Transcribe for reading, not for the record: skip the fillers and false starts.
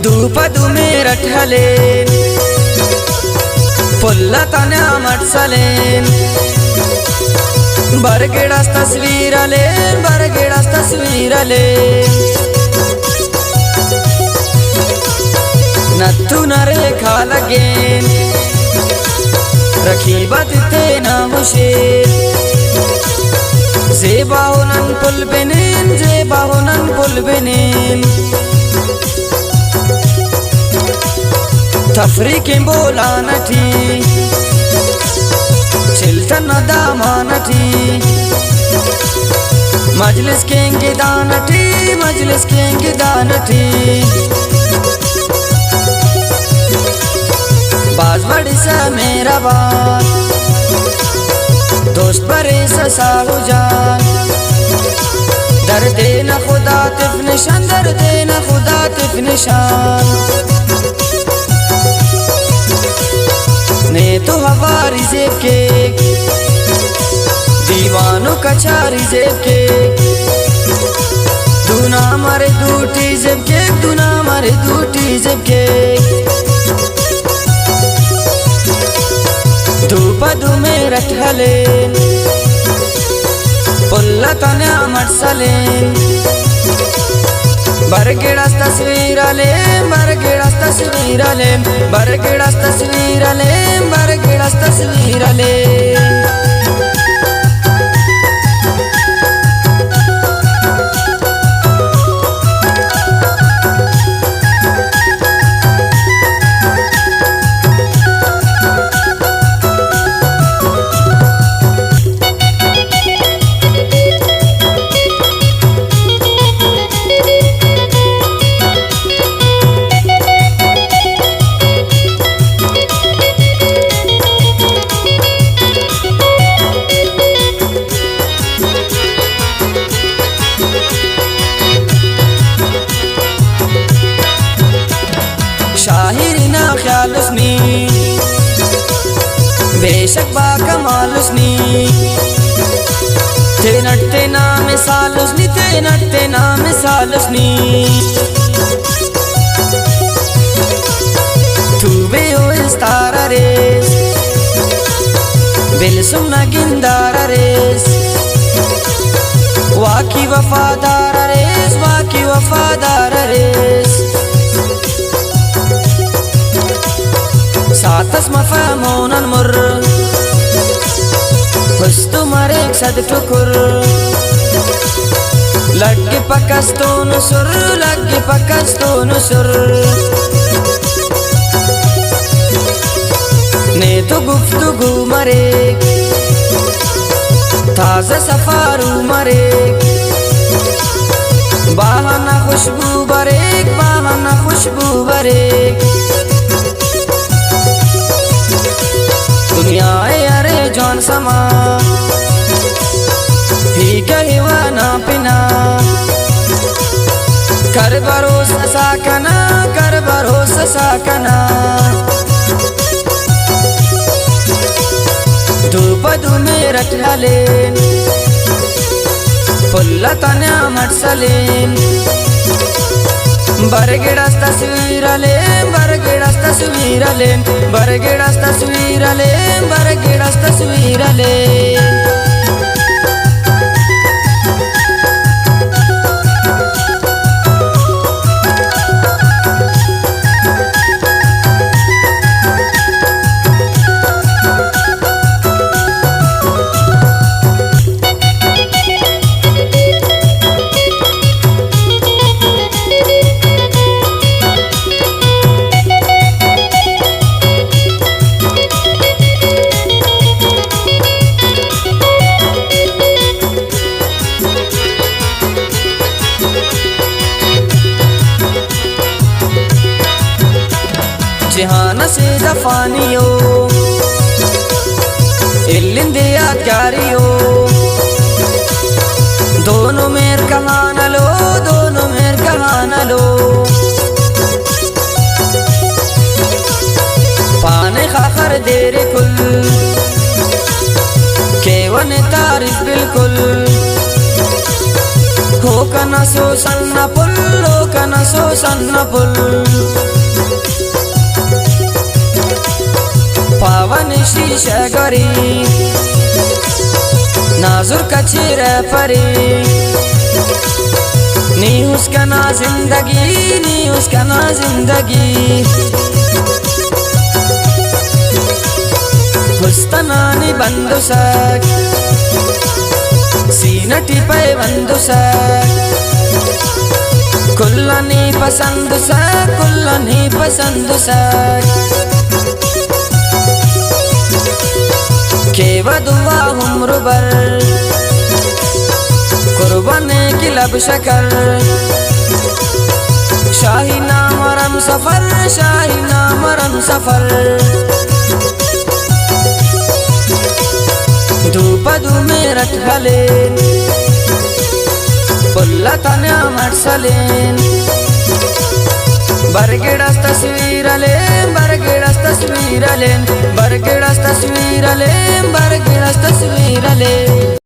धूपदु मेरठले पुल्लतने मटसलेन बरगेड़स तस्वीरले बरगेड़स तस्वीरले नत्थु नरे खालगेन रखीबत ते नामुशे ज़ेबाहुनन पुलबेनेन ज़ेबाहुनन पुलबेनेन तफरीकें बोला नठी चिल्तन दामानठी मजलिस केंगे दानठी मजलिस केंगे दानठी बाज बड़ी सा मेरा बात दोस्त बरे सा साहु जान दर्द न खुदा तिफ निशान दर्द न खुदा तिफ निशान ने तो हवारी जेब के दीवानों का चारी जेब के दूना मारे दूटी जेब के दूना मारे दूटी जेब के धूपदु मेरठले पुल्लतने मटसलेन बरगेड़स तस्वीरले बरगेड़स तस्वीरले बरगेड़स तस्वीरले बरगेड़स तस्वीरले शाहिरीना ख्याल उसनी बेशक बाकमाल उसनी तेनट्टे ना मिसाल उसनी तेनट्टे ना मिसाल उसनी तूबे हो इस्तारा रेस बिल सुमना गिंदारा रेस वाकी वफादार रेस वाकी वफादार रेस सातस मफहमून मुर हुस्तु मरेक सद ठुकुर लग्गी पकस्तो नुसुर लग्गी पकस्तो नुसुर ने तो गुफ्तगू मरेक ताज़ा सफारू मरेक बाहाना खुशबू बरेक बाहाना खुशबू बरेक दुनिया अरे जौन समा ही कहवा ना पिना कर भरोसा साकना कर भरोसा साकना धूपदु मेरठले पुल्लतने मटसलेन बरगेड़स तस्वीरले बरगेड़स तस्वीरले बरगेड़स तस्वीरले बरगेड़स तस्वीरले जहान से दफानियो इल्लिंदे यादगारियो देरे कुल केवन तारीफ बिल्कुल हो कना सो सन्ना पुल हो कना सो सन्ना पुल पावन शीशा गरी नाजुर कचेर परी नी उसका ना जिंदगी नी उसका ना जिंदगी हुस्तनानी बंदु सक सीनटी पे बंदु सक कुल्लनी पसंद सक कुल्लनी पसंद सक केव दुआ उम्र बर कुर्बाने की लब शकर शाही नामरम सफर शाही नामरम सफर धूप में रखलेन पुल्ला तन्या मर्सलेन बरगेड़स तस्वीर लेन बरगेड़स तस्वीर लेन बरगेड़स तस्वीर लेन बरगेड़स तस्वीर लेन।